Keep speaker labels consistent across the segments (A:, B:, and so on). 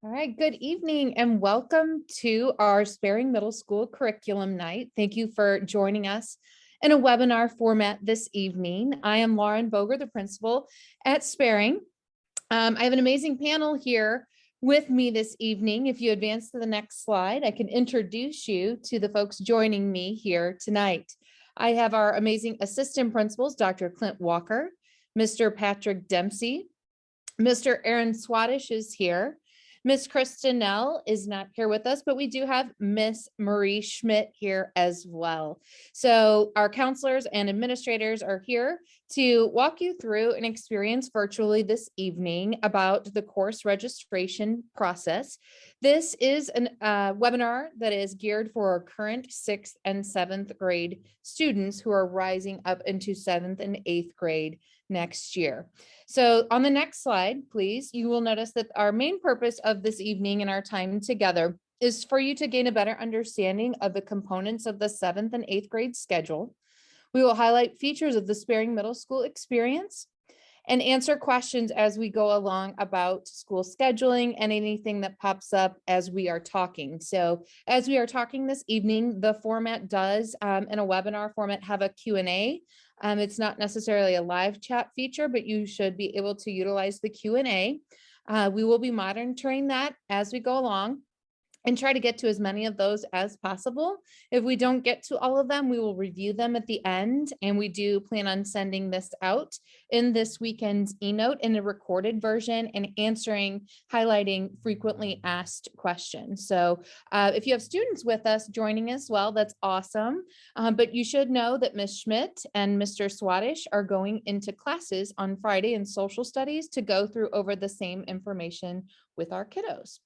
A: All right, good evening and welcome to our Sperreng Middle School Curriculum Night. Thank you for joining us in a webinar format this evening. I am Lauren Boger, the principal at Sperreng. I have an amazing panel here with me this evening. If you advance to the next slide, I can introduce you to the folks joining me here tonight. I have our amazing assistant principals, Dr. Clint Walker, Mr. Patrick Dempsey, Mr. Aaron Swadish is here. Miss Kristinell is not here with us, but we do have Miss Marie Schmidt here as well. So our counselors and administrators are here to walk you through an experience virtually this evening about the course registration process. This is a webinar that is geared for our current 6th and 7th grade students who are rising up into 7th and 8th grade next year. So on the next slide, please, you will notice that our main purpose of this evening and our time together is for you to gain a better understanding of the components of the 7th and 8th grade schedule. We will highlight features of the Sperreng Middle School experience and answer questions as we go along about school scheduling and anything that pops up as we are talking. So as we are talking this evening, the format does in a webinar format have a Q&A. It's not necessarily a live chat feature, but you should be able to utilize the Q&A. We will be monitoring that as we go along and try to get to as many of those as possible. If we don't get to all of them, we will review them at the end. And we do plan on sending this out in this weekend's eNote in a recorded version and highlighting frequently asked questions. So if you have students with us joining as well, that's awesome. But you should know that Ms. Schmidt and Mr. Swadish are going into classes on Friday in social studies to go through over the same information with our kiddos.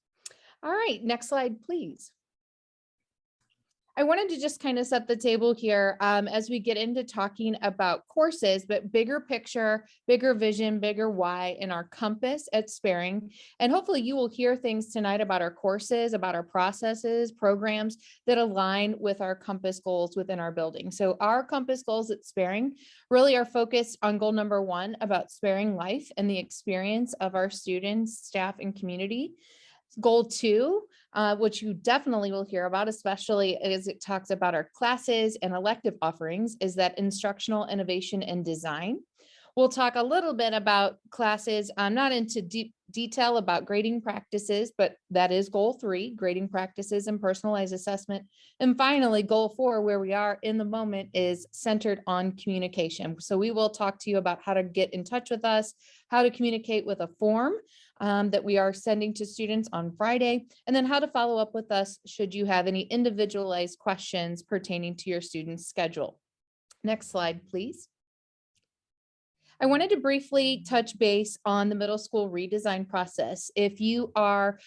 A: All right, next slide, please. I wanted to just kind of set the table here as we get into talking about courses, but bigger picture, bigger vision, bigger why in our compass at Sperreng. And hopefully you will hear things tonight about our courses, about our processes, programs that align with our compass goals within our building. So our compass goals at Sperreng really are focused on goal number 1 about Sperreng life and the experience of our students, staff, and community. Goal 2, which you definitely will hear about, especially as it talks about our classes and elective offerings, is that instructional innovation and design. We'll talk a little bit about classes, not into deep detail about grading practices, but that is goal 3, grading practices and personalized assessment. And finally, goal 4, where we are in the moment, is centered on communication. So we will talk to you about how to get in touch with us, how to communicate with a form that we are sending to students on Friday, and then how to follow up with us should you have any individualized questions pertaining to your student's schedule. Next slide, please. I wanted to briefly touch base on the middle school redesign process. If you are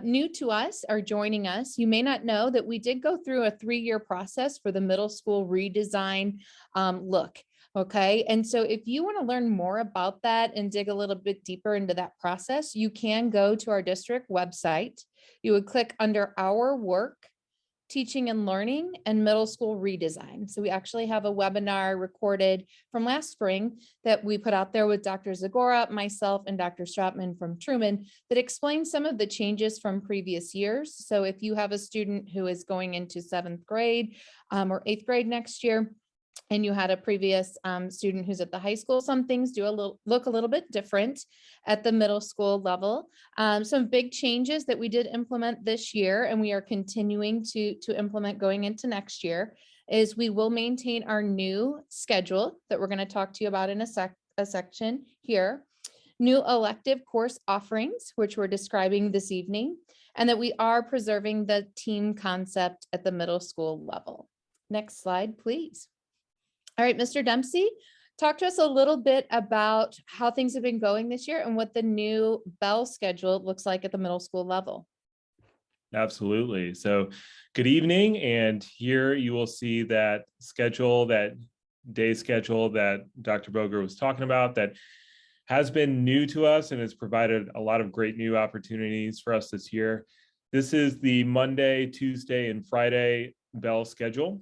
A: new to us or joining us, you may not know that we did go through a 3-year process for the middle school redesign look. Okay, and so if you want to learn more about that and dig a little bit deeper into that process, you can go to our district website. You would click under our work, teaching and learning, and middle school redesign. So we actually have a webinar recorded from last spring that we put out there with Dr. Zagora, myself, and Dr. Stratman from Truman that explains some of the changes from previous years. So if you have a student who is going into 7th grade or 8th grade next year, and you had a previous student who's at the high school, some things do look a little bit different at the middle school level. Some big changes that we did implement this year, and we are continuing to implement going into next year, is we will maintain our new schedule that we're going to talk to you about in a section here. New elective course offerings, which we're describing this evening, and that we are preserving the team concept at the middle school level. Next slide, please. All right, Mr. Dempsey, talk to us a little bit about how things have been going this year and what the new bell schedule looks like at the middle school level.
B: Absolutely. So good evening. And here you will see that schedule, that day schedule that Dr. Boger was talking about that has been new to us and has provided a lot of great new opportunities for us this year. This is the Monday, Tuesday, and Friday bell schedule.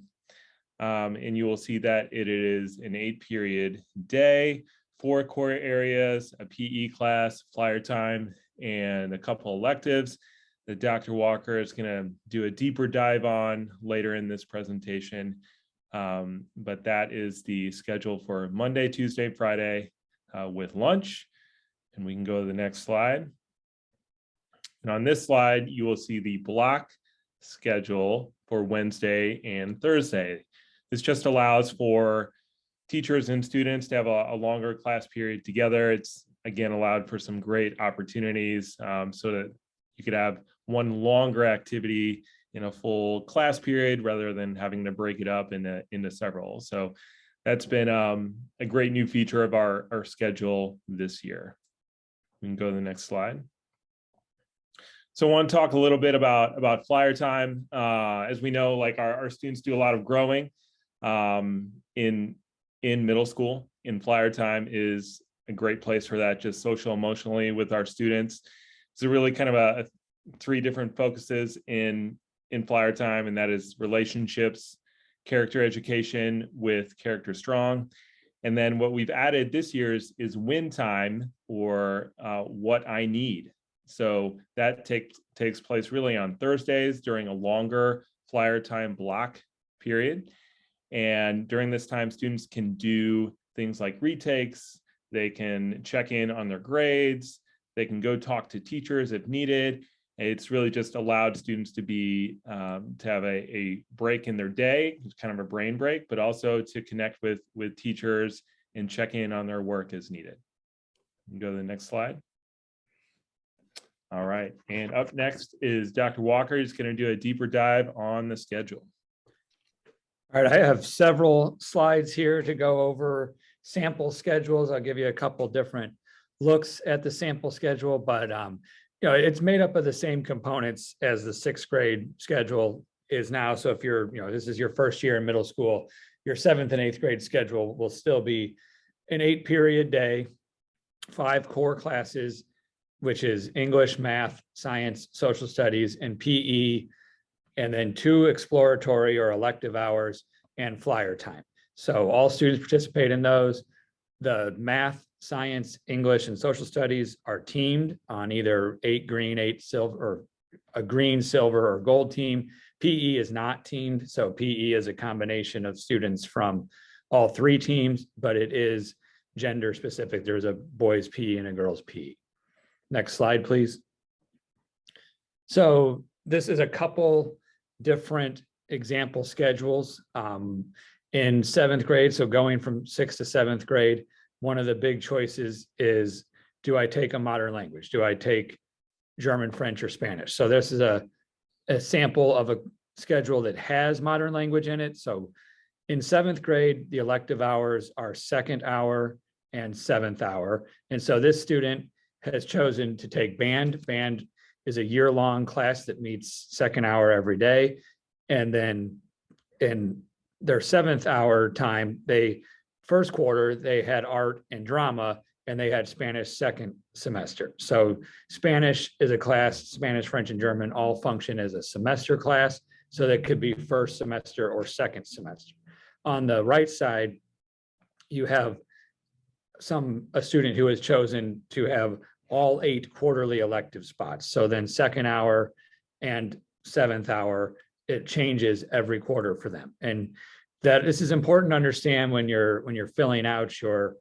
B: And you will see that it is an 8-period day, 4 core areas, a PE class, flyer time, and a couple electives that Dr. Walker is going to do a deeper dive on later in this presentation. But that is the schedule for Monday, Tuesday, Friday with lunch. And we can go to the next slide. And on this slide, you will see the block schedule for Wednesday and Thursday. This just allows for teachers and students to have a longer class period together. It's, again, allowed for some great opportunities so that you could have one longer activity in a full class period rather than having to break it up into several. So that's been a great new feature of our schedule this year. We can go to the next slide. So I want to talk a little bit about flyer time. As we know, like our students do a lot of growing in middle school, and flyer time is a great place for that, just social emotionally with our students. It's really kind of a three different focuses in flyer time, and that is relationships, character education with Character Strong. And then what we've added this year is win time, or what I need. So that takes place really on Thursdays during a longer flyer time block period. And during this time, students can do things like retakes, they can check in on their grades, they can go talk to teachers if needed. It's really just allowed students to be to have a break in their day, kind of a brain break, but also to connect with teachers and check in on their work as needed. You can go to the next slide. All right, and up next is Dr. Walker. He's going to do a deeper dive on the schedule.
C: All right, I have several slides here to go over sample schedules. I'll give you a couple different looks at the sample schedule, but it's made up of the same components as the sixth grade schedule is now. So if this is your first year in middle school, your seventh and eighth grade schedule will still be an 8-period day, 5 core classes, which is English, math, science, social studies, and PE, and then 2 exploratory or elective hours and flyer time. So all students participate in those. The math, science, English, and social studies are teamed on either 8 green, 8 silver, or a green, silver, or gold team. PE is not teamed, so PE is a combination of students from all 3 teams, but it is gender specific. There's a boys PE and a girls PE. Next slide, please. So this is a couple different example schedules in 7th grade. So going from 6th to 7th grade, one of the big choices is, do I take a modern language? Do I take German, French, or Spanish? So this is a sample of a schedule that has modern language in it. So in 7th grade, the elective hours are 2nd hour and 7th hour. And so this student has chosen to take band. Band is a year-long class that meets 2nd hour every day. And then in their 7th hour time, first quarter, they had art and drama, and they had Spanish 2nd semester. So Spanish is a class, Spanish, French, and German all function as a semester class. So that could be 1st semester or 2nd semester. On the right side, you have a student who has chosen to have all 8 quarterly elective spots. So then 2nd hour and 7th hour, it changes every quarter for them. And that this is important to understand when you're filling out your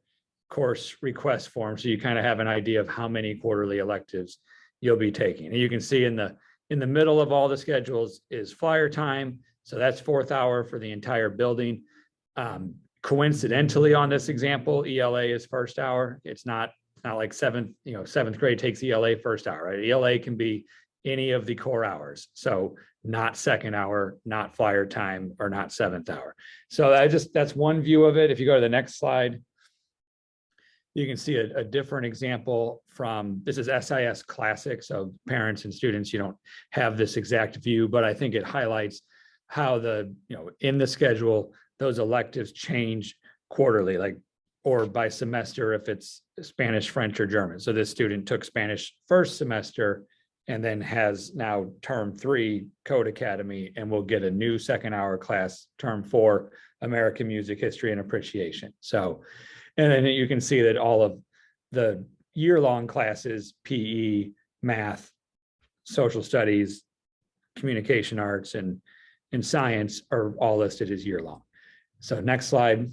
C: course request form, so you kind of have an idea of how many quarterly electives you'll be taking. And you can see in the middle of all the schedules is flyer time. So that's 4th hour for the entire building. Coincidentally, on this example, ELA is 1st hour. It's not like 7th grade takes ELA 1st hour, right? ELA can be any of the core hours. So not 2nd hour, not flyer time, or not 7th hour. So that's one view of it. If you go to the next slide, you can see a different example this is SIS Classic. So parents and students, you don't have this exact view, but I think it highlights how in the schedule, those electives change quarterly, or by semester if it's Spanish, French, or German. So this student took Spanish 1st semester and then has now term 3 Code Academy, and will get a new 2nd hour class, term 4 American Music History and Appreciation. So, and then you can see that all of the year-long classes, PE, math, social studies, communication arts, and science are all listed as year long. So next slide.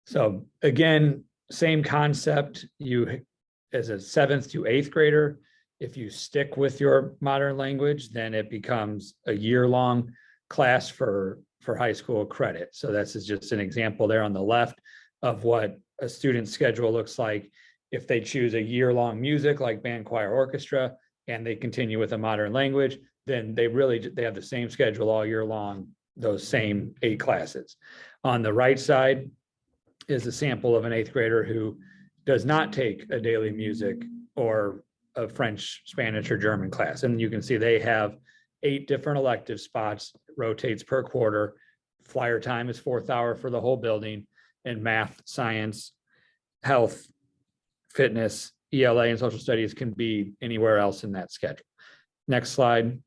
C: So again, same concept. You, as a 7th to 8th grader, if you stick with your modern language, then it becomes a year-long class for high school credit. So this is just an example there on the left of what a student's schedule looks like if they choose a year-long music like band, choir, orchestra, and they continue with a modern language, then they have the same schedule all year long, those same 8 classes. On the right side is a sample of an 8th grader who does not take a daily music or a French, Spanish, or German class. And you can see they have 8 different elective spots, rotates per quarter. Flyer time is 4th hour for the whole building, and math, science, health, fitness, ELA, and social studies can be anywhere else in that schedule. Next slide.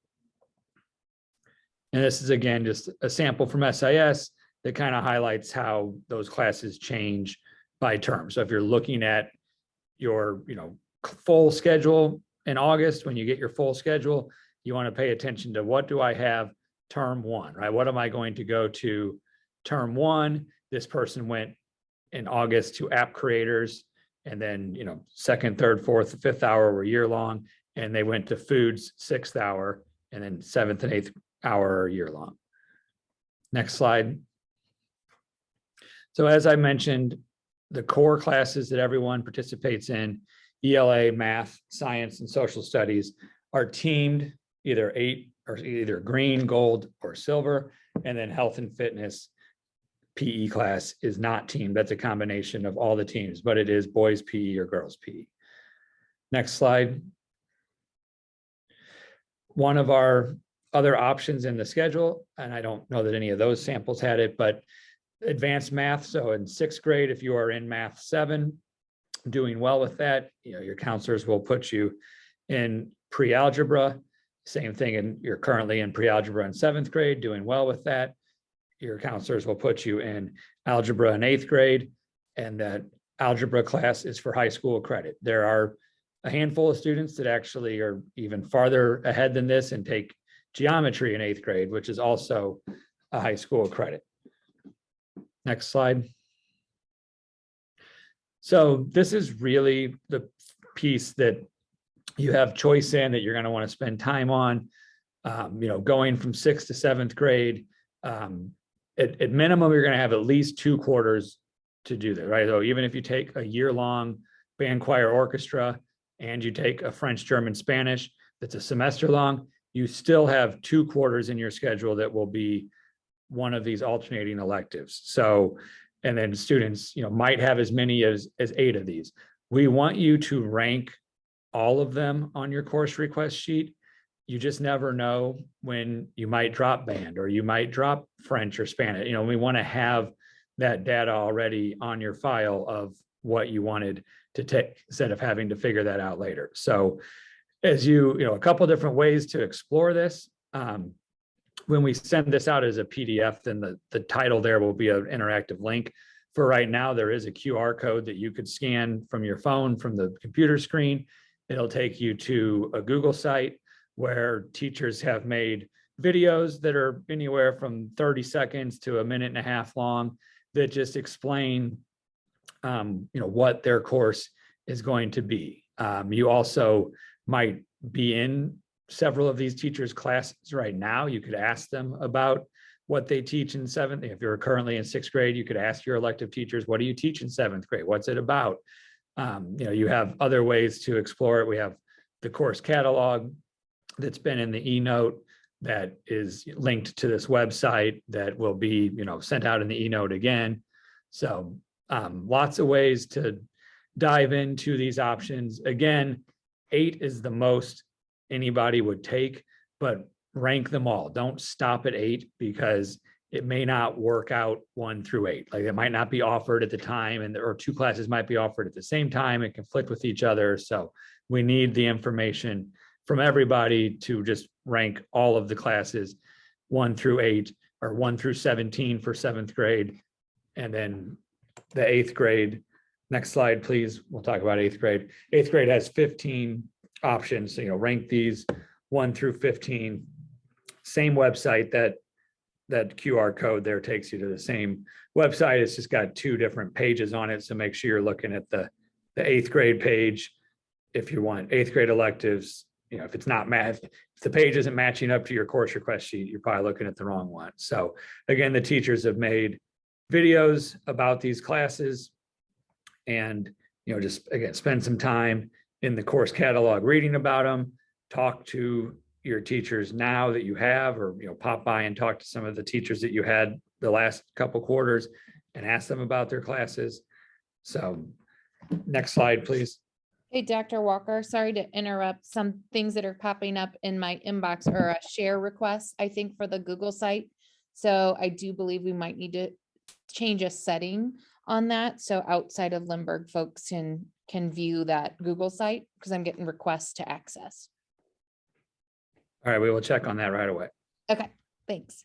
C: And this is again just a sample from SIS that kind of highlights how those classes change by term. So if you're looking at your full schedule in August, when you get your full schedule, you want to pay attention to what do I have term 1, right? What am I going to go to term 1? This person went in August to app creators, and then 2nd, 3rd, 4th, 5th hour were year long, and they went to foods 6th hour, and then 7th and 8th hour are year long. Next slide. So as I mentioned, the core classes that everyone participates in, ELA, math, science, and social studies, are teamed either 8 or either green, gold, or silver. And then health and fitness PE class is not teamed. That's a combination of all the teams, but it is boys PE or girls PE. Next slide. One of our other options in the schedule, and I don't know that any of those samples had it, but advanced math. So in 6th grade, if you are in math 7, doing well with that, your counselors will put you in pre-algebra. Same thing, and you're currently in pre-algebra in 7th grade, doing well with that. Your counselors will put you in algebra in 8th grade, and that algebra class is for high school credit. There are a handful of students that actually are even farther ahead than this and take geometry in 8th grade, which is also a high school credit. Next slide. So this is really the piece that you have choice in, that you're going to want to spend time on. Going from 6th to 7th grade, at minimum, you're going to have at least 2 quarters to do that, right? So even if you take a year-long band, choir, orchestra, and you take a French, German, Spanish, that's a semester long, you still have 2 quarters in your schedule that will be one of these alternating electives. So, and then students, might have as many as 8 of these. We want you to rank all of them on your course request sheet. You just never know when you might drop band or you might drop French or Spanish. We want to have that data already on your file of what you wanted to take instead of having to figure that out later. So as a couple of different ways to explore this. When we send this out as a PDF, then the title there will be an interactive link. For right now, there is a QR code that you could scan from your phone, from the computer screen. It'll take you to a Google site where teachers have made videos that are anywhere from 30 seconds to 1.5 minutes long that just explain, what their course is going to be. You also might be in several of these teachers' classes right now. You could ask them about what they teach in 7th. If you're currently in 6th grade, you could ask your elective teachers, what do you teach in 7th grade? What's it about? You have other ways to explore it. We have the course catalog that's been in the e-note that is linked to this website that will be, sent out in the e-note again. So lots of ways to dive into these options. Again, 8 is the most anybody would take, but rank them all. Don't stop at 8 because it may not work out 1 through 8. Like it might not be offered at the time, or 2 classes might be offered at the same time. It conflict with each other. So we need the information from everybody to just rank all of the classes 1 through 8 or 1 through 17 for 7th grade. And then the 8th grade Next slide, please. We'll talk about eighth grade. Eighth grade has 15 options, rank these 1 through 15. Same website, that QR code there takes you to the same website. It's just got 2 different pages on it. So make sure you're looking at the eighth grade page. If you want eighth grade electives, if it's not math, if the page isn't matching up to your course request sheet, you're probably looking at the wrong one. So again, the teachers have made videos about these classes, and just again, spend some time in the course catalog reading about them. Talk to your teachers now that you have, or pop by and talk to some of the teachers that you had the last couple quarters and ask them about their classes. So next slide, please.
A: Hey, Dr. Walker, sorry to interrupt. Some things that are popping up in my inbox are a share request, I think, for the Google site. So I do believe we might need to change a setting on that. So outside of Lindbergh, folks can view that Google site, because I'm getting requests to access.
C: All right, we will check on that right away.
A: Okay, thanks.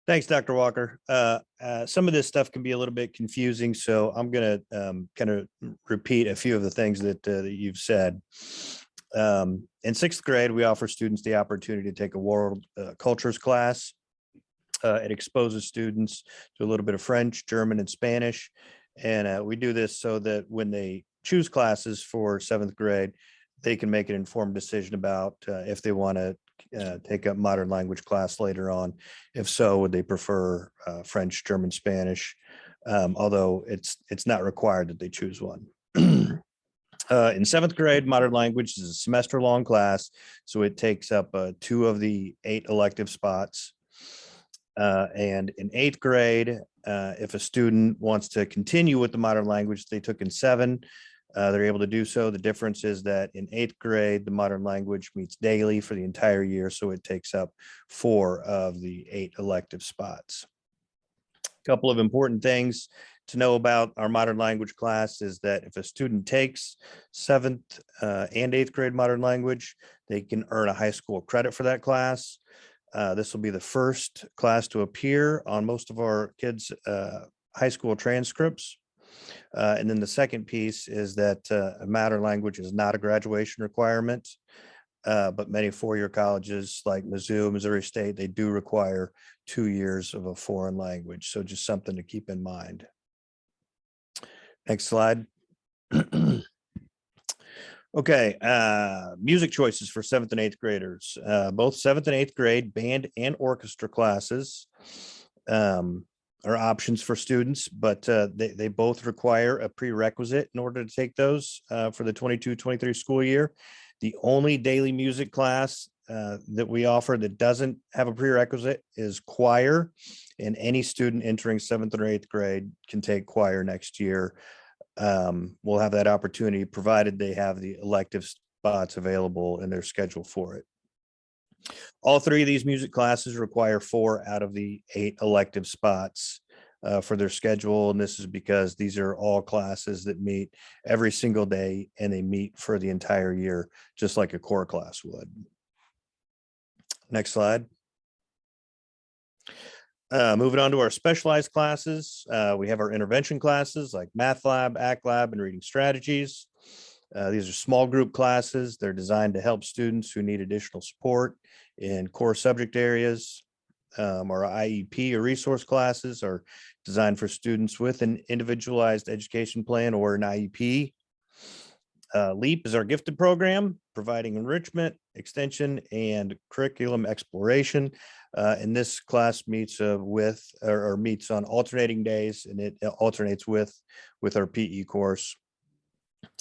D: Thanks, Dr. Walker. Some of this stuff can be a little bit confusing, so I'm going to kind of repeat a few of the things that you've said. In sixth grade, we offer students the opportunity to take a world cultures class. It exposes students to a little bit of French, German, and Spanish. And we do this so that when they choose classes for seventh grade, they can make an informed decision about if they want to take up modern language class later on. If so, would they prefer French, German, Spanish? Although it's not required that they choose one. In seventh grade, modern language is a semester-long class, so it takes up 2 of the 8 elective spots. And in eighth grade, if a student wants to continue with the modern language they took in 7, they're able to do so. The difference is that in eighth grade, the modern language meets daily for the entire year, so it takes up 4 of the 8 elective spots. A couple of important things to know about our modern language class is that if a student takes 7th and 8th grade modern language, they can earn a high school credit for that class. This will be the first class to appear on most of our kids' high school transcripts. And then the second piece is that a modern language is not a graduation requirement, but many four-year colleges like Mizzou, Missouri State, they do require 2 years of a foreign language. So just something to keep in mind. Next slide. Okay, music choices for 7th and 8th graders. Both 7th and 8th grade band and orchestra classes are options for students, but they both require a prerequisite in order to take those for the 22-23 school year. The only daily music class that we offer that doesn't have a prerequisite is choir, and any student entering 7th or 8th grade can take choir next year. We'll have that opportunity provided they have the elective spots available in their schedule for it. All 3 of these music classes require 4 out of the 8 elective spots for their schedule. And this is because these are all classes that meet every single day, and they meet for the entire year, just like a core class would. Next slide. Moving on to our specialized classes, we have our intervention classes like Math Lab, ACT Lab, and Reading Strategies. These are small group classes. They're designed to help students who need additional support in core subject areas. Our IEP or resource classes are designed for students with an individualized education plan or an IEP. LEAP is our gifted program, providing enrichment, extension, and curriculum exploration. And this class meets meets on alternating days, and it alternates with our PE course.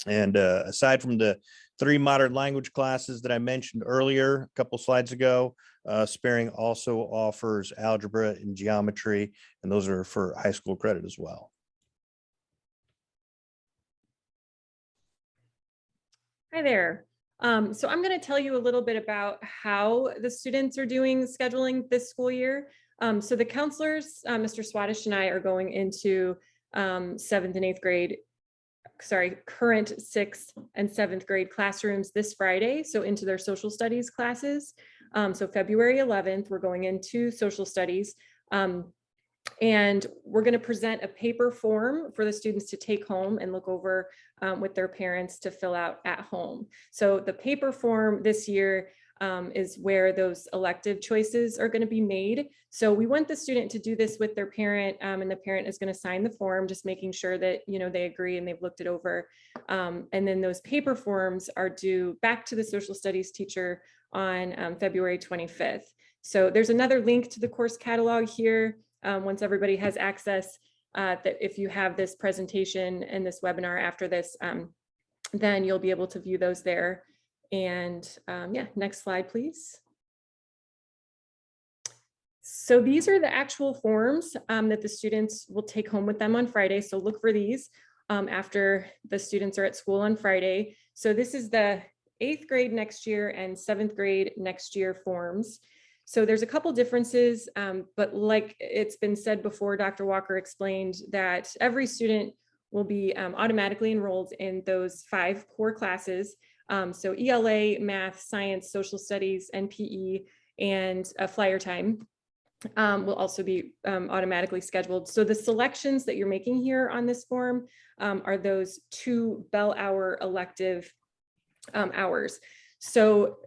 D: And aside from the 3 modern language classes that I mentioned earlier, a couple slides ago, Sperreng also offers algebra and geometry, and those are for high school credit as well.
E: Hi there. So I'm going to tell you a little bit about how the students are doing scheduling this school year. So the counselors, Mr. Swadish and I are going into 7th and 8th grade, current 6th and 7th grade classrooms this Friday. So into their social studies classes. So February 11th, we're going into social studies. And we're going to present a paper form for the students to take home and look over with their parents to fill out at home. So the paper form this year is where those elective choices are going to be made. So we want the student to do this with their parent, and the parent is going to sign the form, just making sure that, you know, they agree and they've looked it over. And then those paper forms are due back to the social studies teacher on February 25th. So there's another link to the course catalog here. Once everybody has access, that if you have this presentation and this webinar after this, then you'll be able to view those there. And yeah, next slide, please. So these are the actual forms that the students will take home with them on Friday. So look for these after the students are at school on Friday. So this is the 8th grade next year and 7th grade next year forms. So there's a couple differences, but like it's been said before, Dr. Walker explained that every student will be automatically enrolled in those 5 core classes. So ELA, math, science, social studies, and PE, and flyer time will also be automatically scheduled. So the selections that you're making here on this form are those 2 bell hour elective hours. So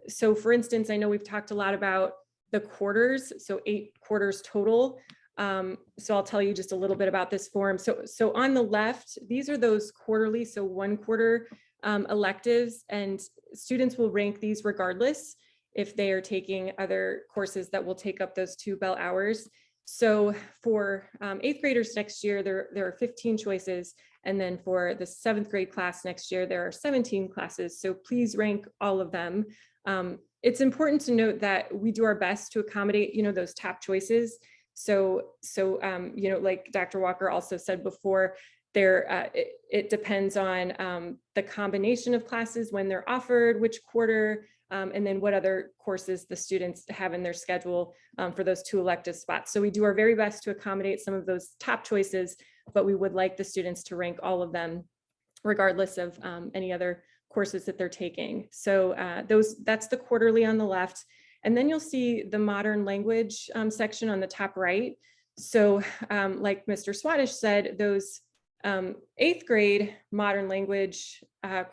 E: for instance, I know we've talked a lot about the quarters, so 8 quarters total. So I'll tell you just a little bit about this form. So on the left, these are those quarterly, so 1 quarter electives, and students will rank these regardless if they are taking other courses that will take up those 2 bell hours. So for 8th graders next year, there are 15 choices. And then for the 7th grade class next year, there are 17 classes. So please rank all of them. It's important to note that we do our best to accommodate, you know, those top choices. So you know, like Dr. Walker also said before, it depends on the combination of classes, when they're offered, which quarter, and then what other courses the students have in their schedule for those 2 elective spots. So we do our very best to accommodate some of those top choices, but we would like the students to rank all of them regardless of any other courses that they're taking. So that's the quarterly on the left. And then you'll see the modern language section on the top right. So like Mr. Swadish said, those 8th grade modern language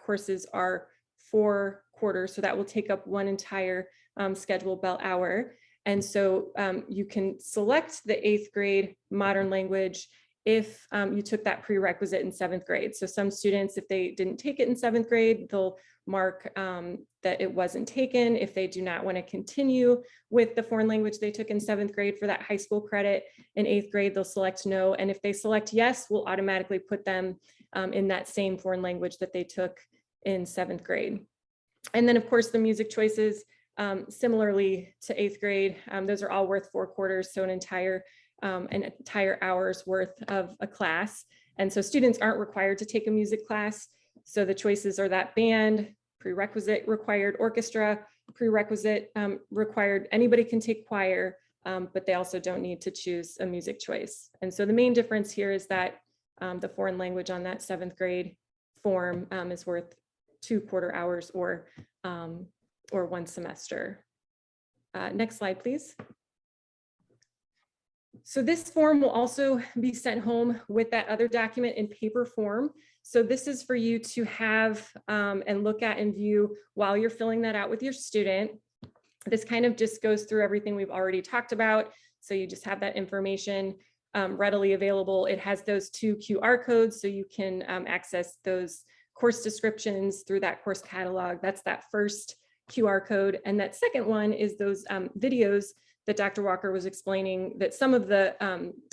E: courses are 4 quarters. So that will take up 1 entire scheduled bell hour. And so you can select the 8th grade modern language if you took that prerequisite in 7th grade. So some students, if they didn't take it in 7th grade, they'll mark that it wasn't taken. If they do not want to continue with the foreign language they took in 7th grade for that high school credit, in 8th grade, they'll select no. And if they select yes, we'll automatically put them in that same foreign language that they took in 7th grade. And then of course, the music choices, similarly to 8th grade, those are all worth 4 quarters. So an entire hour's worth of a class. And so students aren't required to take a music class. So the choices are that band, prerequisite required orchestra, prerequisite required, anybody can take choir, but they also don't need to choose a music choice. And so the main difference here is that the foreign language on that 7th grade form is worth 2 quarter hours or 1 semester. Next slide, please. So this form will also be sent home with that other document in paper form. So this is for you to have and look at and view while you're filling that out with your student. This kind of just goes through everything we've already talked about. So you just have that information readily available. It has those 2 QR codes, so you can access those course descriptions through that course catalog. That's that first QR code. And that second one is those videos that Dr. Walker was explaining that some of the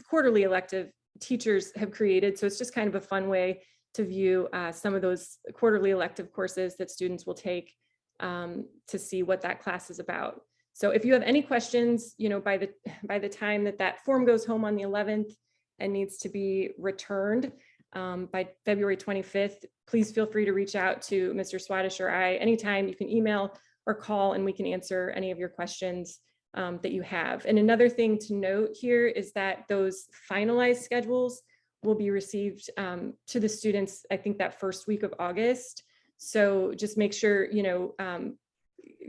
E: quarterly elective teachers have created. So it's just kind of a fun way to view some of those quarterly elective courses that students will take to see what that class is about. So if you have any questions, you know, by the time that form goes home on the 11th and needs to be returned by February 25th, please feel free to reach out to Mr. Swadish or I anytime. You can email or call and we can answer any of your questions that you have. And another thing to note here is that those finalized schedules will be received to the students, I think that first week of August. So just make sure, you know,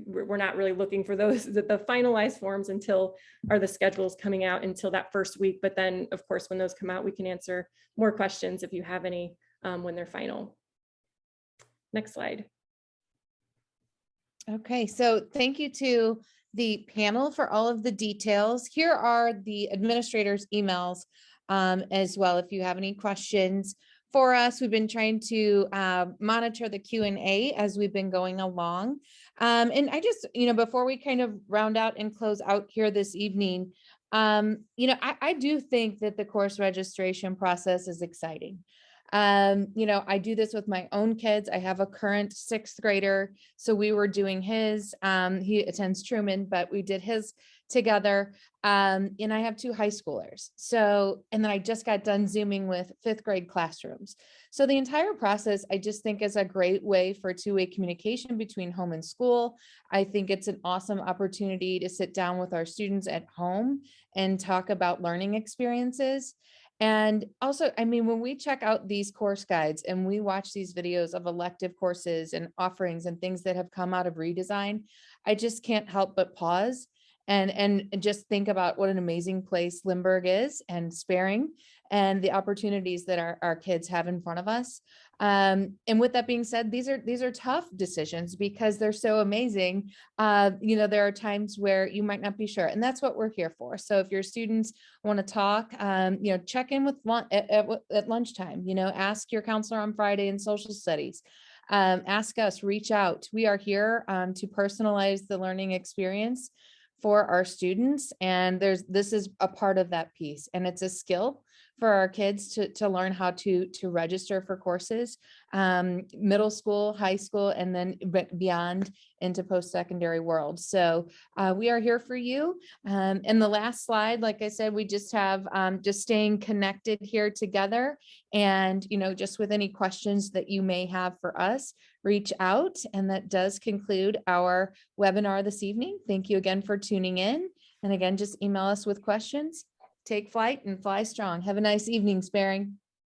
E: we're not really looking for those, the finalized forms until, are the schedules coming out until that first week. But then, of course, when those come out, we can answer more questions if you have any when they're final. Next slide.
A: Okay, so thank you to the panel for all of the details. Here are the administrators' emails as well. If you have any questions for us, we've been trying to monitor the Q&A as we've been going along. And I just, before we kind of round out and close out here this evening, I do think that the course registration process is exciting. I do this with my own kids. I have a current 6th grader. So we were doing his, he attends Truman, but we did his together. And I have 2 high schoolers. So, and then I just got done Zooming with 5th grade classrooms. So the entire process, I just think is a great way for two-way communication between home and school. I think it's an awesome opportunity to sit down with our students at home and talk about learning experiences. And also, I mean, when we check out these course guides and we watch these videos of elective courses and offerings and things that have come out of redesign, I just can't help but pause and just think about what an amazing place Lindbergh is and Sperreng and the opportunities that our kids have in front of us. And with that being said, these are tough decisions because they're so amazing. There are times where you might not be sure, and that's what we're here for. So if your students want to talk, check in with at lunchtime. Ask your counselor on Friday in social studies. Ask us, reach out. We are here to personalize the learning experience for our students, and this is a part of that piece, and it's a skill for our kids to learn how to register for courses, middle school, high school, and then beyond into post-secondary world. So we are here for you. And the last slide, like I said, we just have just staying connected here together. And, just with any questions that you may have for us, reach out. And that does conclude our webinar this evening. Thank you again for tuning in. And again, just email us with questions. Take flight and fly strong. Have a nice evening, Sperreng.